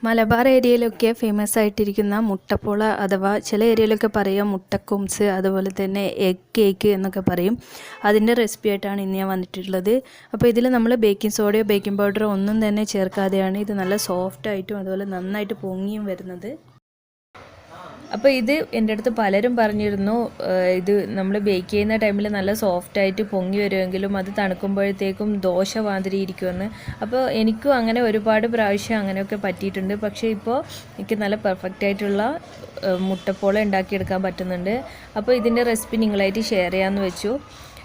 മലബാർ ഏരിയയിലൊക്കെ ഫേമസ് ആയിട്ടിരിക്കുന്ന മുട്ടപ്പോള അഥവാ ചില ഏരിയയിലൊക്കെ പറയുക മുട്ടക്കുംസ്, അതുപോലെ തന്നെ എഗ് കേക്ക് എന്നൊക്കെ പറയും. അതിൻ്റെ റെസിപ്പി ആയിട്ടാണ് ഇന്ന് ഞാൻ വന്നിട്ടുള്ളത്. അപ്പോൾ ഇതിൽ നമ്മൾ ബേക്കിംഗ് സോഡയോ ബേക്കിംഗ് പൗഡറോ ഒന്നും തന്നെ ചേർക്കാതെയാണ് ഇത് നല്ല സോഫ്റ്റായിട്ടും അതുപോലെ നന്നായിട്ട് പൊങ്ങിയും വരുന്നത്. അപ്പോൾ ഇത് എൻ്റെ അടുത്ത് പലരും പറഞ്ഞിരുന്നു, ഇത് നമ്മൾ ബേക്ക് ചെയ്യുന്ന ടൈമിൽ നല്ല സോഫ്റ്റായിട്ട് പൊങ്ങി വരുമെങ്കിലും അത് തണുക്കുമ്പോഴത്തേക്കും ദോശ മാതിരി ഇരിക്കുമെന്ന്. അപ്പോൾ എനിക്കും അങ്ങനെ ഒരുപാട് പ്രാവശ്യം അങ്ങനെയൊക്കെ പറ്റിയിട്ടുണ്ട്. പക്ഷേ ഇപ്പോൾ എനിക്ക് നല്ല പെർഫെക്റ്റ് ആയിട്ടുള്ള മുട്ടപ്പോള ഉണ്ടാക്കിയെടുക്കാൻ പറ്റുന്നുണ്ട്. അപ്പോൾ ഇതിൻ്റെ റെസിപ്പി നിങ്ങളായിട്ട് ഷെയർ ചെയ്യാമെന്ന് വെച്ചു.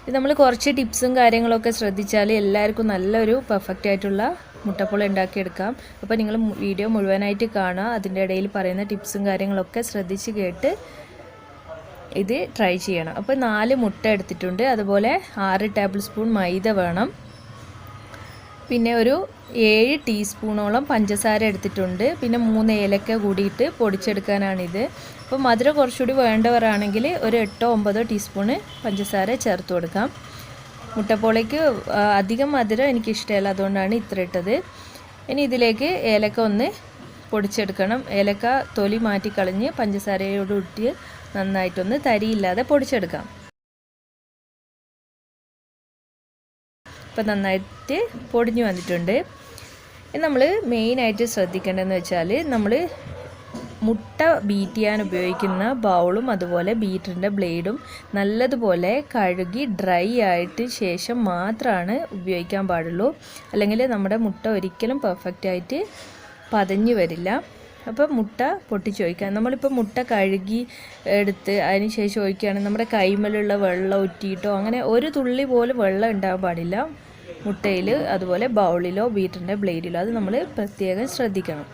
ഇത് നമ്മൾ കുറച്ച് ടിപ്സും കാര്യങ്ങളൊക്കെ ശ്രദ്ധിച്ചാൽ എല്ലാവർക്കും നല്ലൊരു പെർഫെക്റ്റ് ആയിട്ടുള്ള മുട്ടപ്പോള ഉണ്ടാക്കിയെടുക്കാം. അപ്പോൾ നിങ്ങൾ വീഡിയോ മുഴുവനായിട്ട് കാണുക. അതിൻ്റെ ഇടയിൽ പറയുന്ന ടിപ്സും കാര്യങ്ങളൊക്കെ ശ്രദ്ധിച്ച് കേട്ട് ഇത് ട്രൈ ചെയ്യണം. അപ്പോൾ 4 മുട്ട എടുത്തിട്ടുണ്ട്. അതുപോലെ 6 ടേബിൾ സ്പൂൺ മൈദ വേണം. പിന്നെ ഒരു 7 ടീസ്പൂണോളം പഞ്ചസാര എടുത്തിട്ടുണ്ട്. പിന്നെ 3 ഏലക്ക കൂടിയിട്ട് പൊടിച്ചെടുക്കാനാണിത്. അപ്പോൾ മധുരം കുറച്ചുകൂടി വേണ്ടവരാണെങ്കിൽ ഒരു 8-9 ടീസ്പൂണ് പഞ്ചസാര ചേർത്ത് കൊടുക്കാം. മുട്ടപ്പോളയ്ക്ക് അധികം മധുരം എനിക്കിഷ്ടമല്ല, അതുകൊണ്ടാണ് ഇത്ര ഇട്ടത്. ഇനി ഇതിലേക്ക് ഏലക്ക ഒന്ന് പൊടിച്ചെടുക്കണം. ഏലക്ക തൊലി മാറ്റിക്കളഞ്ഞ് പഞ്ചസാരയോട് ഇട്ട് നന്നായിട്ടൊന്ന് തരിയില്ലാതെ പൊടിച്ചെടുക്കാം. ഇപ്പം നന്നായിട്ട് പൊടിഞ്ഞു വന്നിട്ടുണ്ട്. നമ്മൾ മെയിനായിട്ട് ശ്രദ്ധിക്കേണ്ടതെന്ന് വെച്ചാൽ നമ്മൾ മുട്ട ബീറ്റ് ചെയ്യാൻ ഉപയോഗിക്കുന്ന ബൗളും അതുപോലെ ബീറ്ററിൻ്റെ ബ്ലേഡും നല്ലതുപോലെ കഴുകി ഡ്രൈ ആയിട്ട് ശേഷം മാത്രമാണ് ഉപയോഗിക്കാൻ പാടുള്ളൂ. അല്ലെങ്കിൽ നമ്മുടെ മുട്ട ഒരിക്കലും പെർഫെക്റ്റ് ആയിട്ട് പതഞ്ഞു വരില്ല. അപ്പോൾ മുട്ട പൊട്ടിച്ച് ഒഴിക്കാം. നമ്മളിപ്പോൾ മുട്ട കഴുകി എടുത്ത് അതിന് ശേഷം ഒഴിക്കുകയാണെങ്കിൽ നമ്മുടെ കൈമേലുള്ള വെള്ളം ഒറ്റിയിട്ടോ അങ്ങനെ ഒരു തുള്ളി പോലും വെള്ളം ഉണ്ടാകാൻ പാടില്ല മുട്ടയിൽ, അതുപോലെ ബൗളിലോ ബീറ്ററിൻ്റെ ബ്ലേഡിലോ. അത് നമ്മൾ പ്രത്യേകം ശ്രദ്ധിക്കണം.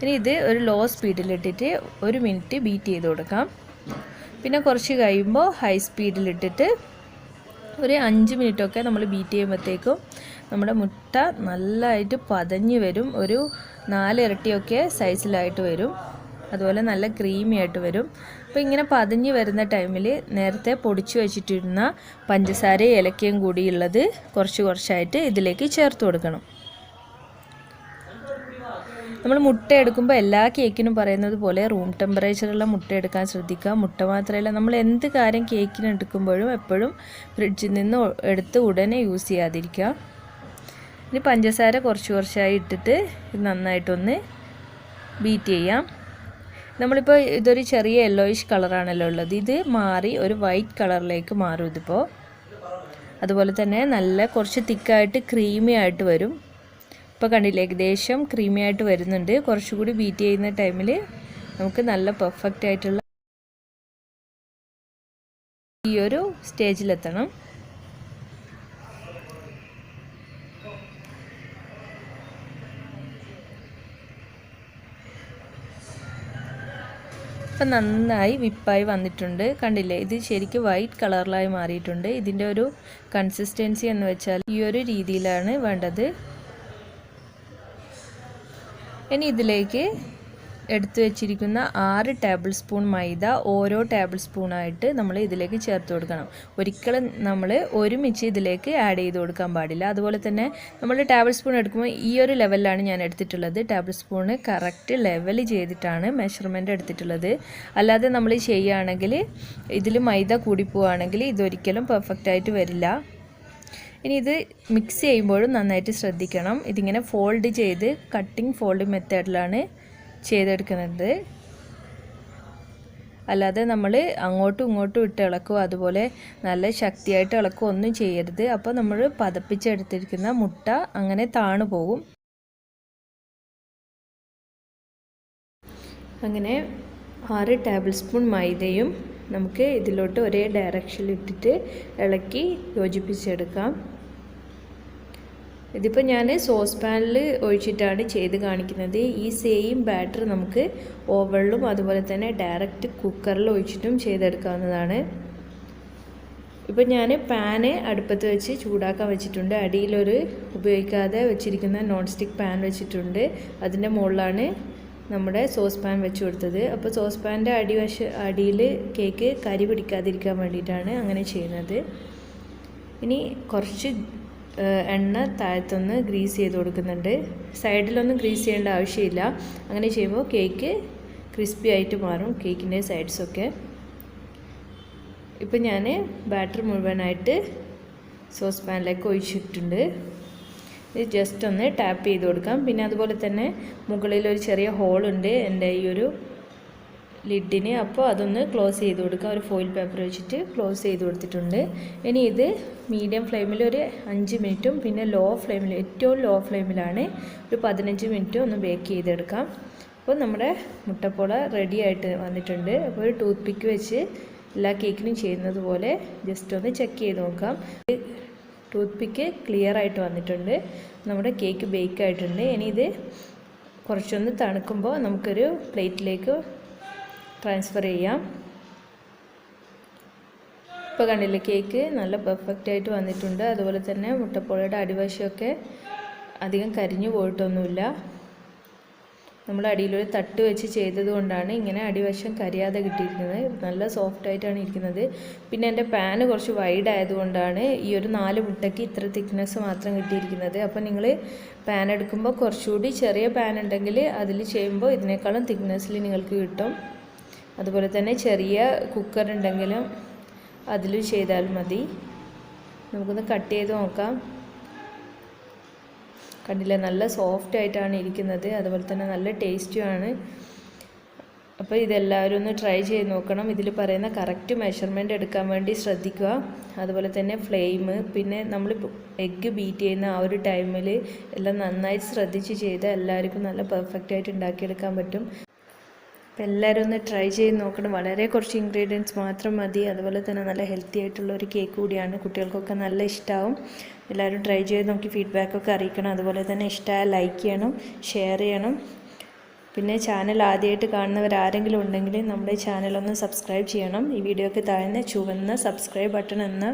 ഇനി ഇത് ഒരു ലോ സ്പീഡിലിട്ടിട്ട് 1 മിനിറ്റ് ബീറ്റ് ചെയ്ത് കൊടുക്കാം. പിന്നെ കുറച്ച് കഴിയുമ്പോൾ ഹൈ സ്പീഡിലിട്ടിട്ട് ഒരു 5 മിനിറ്റൊക്കെ നമ്മൾ ബീറ്റ് ചെയ്യുമ്പോഴത്തേക്കും നമ്മുടെ മുട്ട നല്ലതായിട്ട് പതഞ്ഞ് വരും. ഒരു 4 ഇരട്ടിയൊക്കെ സൈസിലായിട്ട് വരും. അതുപോലെ നല്ല ക്രീമി ആയിട്ട് വരും. അപ്പോൾ ഇങ്ങനെ പതഞ്ഞ് വരുന്ന ടൈമിൽ നേരത്തെ പൊടിച്ചു വെച്ചിട്ടിരുന്ന പഞ്ചസാരയും ഏലക്കയും കൂടിയുള്ളത് കുറച്ചായിട്ട് ഇതിലേക്ക് ചേർത്ത് കൊടുക്കണം. നമ്മൾ മുട്ട എടുക്കുമ്പോൾ എല്ലാ കേക്കിനും പറയുന്നത് പോലെ റൂം ടെമ്പറേച്ചറുള്ള മുട്ട എടുക്കാൻ ശ്രദ്ധിക്കുക. മുട്ട മാത്രമല്ല, നമ്മൾ എന്ത് കാര്യം കേക്കിന് എടുക്കുമ്പോഴും എപ്പോഴും ഫ്രിഡ്ജിൽ നിന്ന് എടുത്ത് ഉടനെ യൂസ് ചെയ്യാതിരിക്കുക. ഇനി പഞ്ചസാര കുറച്ചായി ഇട്ടിട്ട് ഇത് നന്നായിട്ടൊന്ന് ബീറ്റ് ചെയ്യാം. നമ്മളിപ്പോൾ ഇതൊരു ചെറിയ യെല്ലോയിഷ് കളറാണല്ലോ ഉള്ളത്. ഇത് മാറി ഒരു വൈറ്റ് കളറിലേക്ക് മാറും ഇതിപ്പോൾ. അതുപോലെ തന്നെ നല്ല കുറച്ച് തിക്കായിട്ട് ക്രീമി ആയിട്ട് വരും. ഇപ്പോൾ കണ്ടില്ലേ, ഏകദേശം ക്രീമി ആയിട്ട് വരുന്നുണ്ട്. കുറച്ചുകൂടി ബീറ്റ് ചെയ്യുന്ന ടൈമിൽ നമുക്ക് നല്ല പെർഫെക്റ്റ് ആയിട്ടുള്ള ഈ ഒരു സ്റ്റേജിലെത്തണം. ഇപ്പം നന്നായി വിപ്പായി വന്നിട്ടുണ്ട്. കണ്ടില്ലേ, ഇത് ശരിക്കും വൈറ്റ് കളറിലായി മാറിയിട്ടുണ്ട്. ഇതിൻ്റെ ഒരു കൺസിസ്റ്റൻസി എന്ന് വെച്ചാൽ ഈ ഒരു രീതിയിലാണ് വേണ്ടത്. ഇനി ഇതിലേക്ക് എടുത്തു വെച്ചിരിക്കുന്ന 6 ടേബിൾ സ്പൂൺ മൈദ ഓരോ ടേബിൾ സ്പൂണായിട്ട് നമ്മൾ ഇതിലേക്ക് ചേർത്ത് കൊടുക്കണം. ഒരിക്കലും നമ്മൾ ഒരുമിച്ച് ഇതിലേക്ക് ആഡ് ചെയ്ത് കൊടുക്കാൻ പാടില്ല. അതുപോലെ തന്നെ നമ്മൾ ടേബിൾ സ്പൂൺ എടുക്കുമ്പോൾ ഈ ഒരു ലെവലിലാണ് ഞാൻ എടുത്തിട്ടുള്ളത്. ടേബിൾ സ്പൂണ് കറക്റ്റ് ലെവൽ ചെയ്തിട്ടാണ് മെഷർമെൻറ്റ് എടുത്തിട്ടുള്ളത്. അല്ലാതെ നമ്മൾ ചെയ്യുകയാണെങ്കിൽ ഇതിൽ മൈദ കൂടിപ്പോവുകയാണെങ്കിൽ ഇതൊരിക്കലും പെർഫെക്റ്റ് ആയിട്ട് വരില്ല. ഇനി ഇത് മിക്സ് ചെയ്യുമ്പോഴും നന്നായിട്ട് ശ്രദ്ധിക്കണം. ഇതിങ്ങനെ ഫോൾഡ് ചെയ്ത് കട്ടിങ് ഫോൾഡ് മെത്തേഡിലാണ് ചെയ്തെടുക്കുന്നത്. അല്ലാതെ നമ്മൾ അങ്ങോട്ടും ഇങ്ങോട്ടും ഇട്ട് ഇളക്കുക, അതുപോലെ നല്ല ശക്തിയായിട്ട് ഇളക്കുക ഒന്നും ചെയ്യരുത്. അപ്പോൾ നമ്മൾ പതപ്പിച്ചെടുത്തിരിക്കുന്ന മുട്ട അങ്ങനെ താണു പോകും. അങ്ങനെ 6 ടേബിൾ സ്പൂൺ മൈദയും നമുക്ക് ഇതിലോട്ട് ഒരേ ഡയറക്ഷനിൽ ഇട്ടിട്ട് ഇളക്കി യോജിപ്പിച്ചെടുക്കാം. ഇതിപ്പോൾ ഞാൻ സോസ് പാനിൽ ഒഴിച്ചിട്ടാണ് ചെയ്ത് കാണിക്കുന്നത്. ഈ സെയിം ബാറ്റർ നമുക്ക് ഓവനിലും അതുപോലെ തന്നെ ഡയറക്റ്റ് കുക്കറിൽ ഒഴിച്ചിട്ടും ചെയ്തെടുക്കാവുന്നതാണ്. ഇപ്പോൾ ഞാൻ പാന് അടുപ്പത്ത് വെച്ച് ചൂടാക്കാൻ വെച്ചിട്ടുണ്ട്. അടിയിലൊരു ഉപയോഗിക്കാതെ വെച്ചിരിക്കുന്ന നോൺ സ്റ്റിക്ക് പാൻ വെച്ചിട്ടുണ്ട്. അതിൻ്റെ മുകളിലാണ് നമ്മുടെ സോസ് പാൻ വെച്ച് കൊടുത്തത്. അപ്പോൾ സോസ് പാനിൻ്റെ അടിയിൽ കേക്ക് കരി പിടിക്കാതിരിക്കാൻ വേണ്ടിയിട്ടാണ് അങ്ങനെ ചെയ്യുന്നത്. ഇനി കുറച്ച് എണ്ണ താഴത്തൊന്ന് ഗ്രീസ് ചെയ്ത് കൊടുക്കുന്നുണ്ട്. സൈഡിലൊന്നും ഗ്രീസ് ചെയ്യേണ്ട ആവശ്യമില്ല. അങ്ങനെ ചെയ്യുമ്പോൾ കേക്ക് ക്രിസ്പി ആയിട്ട് മാറും, കേക്കിൻ്റെ സൈഡ്സൊക്കെ. ഇപ്പം ഞാൻ ബാറ്റർ മുഴുവനായിട്ട് സോസ് പാനിലേക്ക് ഒഴിച്ചിട്ടുണ്ട്. ഇത് ജസ്റ്റ് ഒന്ന് ടാപ്പ് ചെയ്ത് കൊടുക്കാം. പിന്നെ അതുപോലെ തന്നെ മുകളിലൊരു ചെറിയ ഹോളുണ്ട് എൻ്റെ ഈ ഒരു ലിഡിന്, അപ്പോൾ അതൊന്ന് ക്ലോസ് ചെയ്ത് കൊടുക്കാം. ഒരു ഫോയിൽ പേപ്പർ വെച്ചിട്ട് ക്ലോസ് ചെയ്ത് കൊടുത്തിട്ടുണ്ട്. ഇനി ഇത് മീഡിയം ഫ്ലെയിമിൽ ഒരു 5 മിനിറ്റും പിന്നെ ലോ ഫ്ലെയിമിൽ, ഏറ്റവും ലോ ഫ്ലെയിമിലാണ് ഒരു 15 മിനിറ്റും ഒന്ന് ബേക്ക് ചെയ്തെടുക്കാം. അപ്പോൾ നമ്മുടെ മുട്ടപ്പോള റെഡി ആയിട്ട് വന്നിട്ടുണ്ട്. അപ്പോൾ ഒരു ടൂത്ത് പിക്ക് വെച്ച് എല്ലാ കേക്കിനും ചെയ്യുന്നത് പോലെ ജസ്റ്റ് ഒന്ന് ചെക്ക് ചെയ്ത് നോക്കാം. ടൂത്ത് പിക്ക് ക്ലിയർ ആയിട്ട് വന്നിട്ടുണ്ട്. നമ്മുടെ കേക്ക് ബേക്ക് ആയിട്ടുണ്ട്. ഇനി ഇത് കുറച്ചൊന്ന് തണുക്കുമ്പോൾ നമുക്കൊരു പ്ലേറ്റിലേക്ക് ട്രാൻസ്ഫർ ചെയ്യാം. ഇപ്പോൾ കണ്ടില്ലേ, കേക്ക് നല്ല പെർഫെക്റ്റ് ആയിട്ട് വന്നിട്ടുണ്ട്. അതുപോലെ തന്നെ മുട്ടപ്പോളയുടെ അടിവശമൊക്കെ അധികം കരിഞ്ഞു പോയിട്ടൊന്നുമില്ല. നമ്മൾ അടിയിലൊരു തട്ട് വെച്ച് ചെയ്തത് കൊണ്ടാണ് ഇങ്ങനെ അടിവശം കരിയാതെ കിട്ടിയിരിക്കുന്നത്. നല്ല സോഫ്റ്റ് ആയിട്ടാണ് ഇരിക്കുന്നത്. പിന്നെ എൻ്റെ പാന് കുറച്ച് വൈഡ് ആയതുകൊണ്ടാണ് ഈ ഒരു 4 മുട്ടയ്ക്ക് ഇത്ര തിക്നെസ് മാത്രം കിട്ടിയിരിക്കുന്നത്. അപ്പോൾ നിങ്ങൾ പാൻ എടുക്കുമ്പോൾ കുറച്ചുകൂടി ചെറിയ പാൻ ഉണ്ടെങ്കിൽ അതിൽ ചെയ്യുമ്പോൾ ഇതിനേക്കാളും തിക്നെസ്സിൽ നിങ്ങൾക്ക് കിട്ടും. അതുപോലെ തന്നെ ചെറിയ കുക്കർ ഉണ്ടെങ്കിലും അതിൽ ചെയ്താൽ മതി. നമുക്കൊന്ന് കട്ട് ചെയ്ത് നോക്കാം. കണ്ടില്ല, നല്ല സോഫ്റ്റ് ആയിട്ടാണ് ഇരിക്കുന്നത്. അതുപോലെ തന്നെ നല്ല ടേസ്റ്റുമാണ്. അപ്പോൾ ഇതെല്ലാവരും ഒന്ന് ട്രൈ ചെയ്ത് നോക്കണം. ഇതിൽ പറയുന്ന കറക്റ്റ് മെഷർമെൻറ്റ് എടുക്കാൻ വേണ്ടി ശ്രദ്ധിക്കുക. അതുപോലെ തന്നെ ഫ്ലെയിം, പിന്നെ നമ്മൾ എഗ്ഗ് ബീറ്റ് ചെയ്യുന്ന ആ ഒരു ടൈമിൽ എല്ലാം നന്നായി ശ്രദ്ധിച്ച് ചെയ്താൽ എല്ലാവർക്കും നല്ല പെർഫെക്റ്റ് ആയിട്ട് ഉണ്ടാക്കിയെടുക്കാൻ പറ്റും. അപ്പോൾ എല്ലാവരും ഒന്ന് ട്രൈ ചെയ്ത് നോക്കണം. വളരെ കുറച്ച് ഇൻഗ്രീഡിയൻസ് മാത്രം മതി. അതുപോലെ തന്നെ നല്ല ഹെൽത്തി ആയിട്ടുള്ള ഒരു കേക്ക് കൂടിയാണ്. കുട്ടികൾക്കൊക്കെ നല്ല ഇഷ്ടമാവും. എല്ലാവരും ട്രൈ ചെയ്ത് നോക്കി ഫീഡ്ബാക്കൊക്കെ അറിയിക്കണം. അതുപോലെ തന്നെ ഇഷ്ടമായ ലൈക്ക് ചെയ്യണം, ഷെയർ ചെയ്യണം. പിന്നെ ചാനൽ ആദ്യമായിട്ട് കാണുന്നവരാരെങ്കിലും ഉണ്ടെങ്കിൽ നമ്മുടെ ചാനലൊന്ന് സബ്സ്ക്രൈബ് ചെയ്യണം. ഈ വീഡിയോയ്ക്ക് താഴ്ന്ന ചുവന്ന സബ്സ്ക്രൈബ് ബട്ടൺ എന്ന്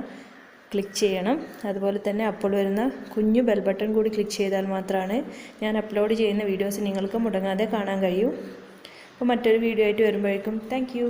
ക്ലിക്ക് ചെയ്യണം. അതുപോലെ തന്നെ അപ്പോൾ വരുന്ന കുഞ്ഞു ബെൽ ബട്ടൺ കൂടി ക്ലിക്ക് ചെയ്താൽ മാത്രമാണ് ഞാൻ അപ്ലോഡ് ചെയ്യുന്ന വീഡിയോസ് നിങ്ങൾക്ക് മുടങ്ങാതെ കാണാൻ കഴിയൂ. അപ്പോൾ മറ്റൊരു വീഡിയോ ആയിട്ട് വരുമ്പോഴേക്കും താങ്ക് യു.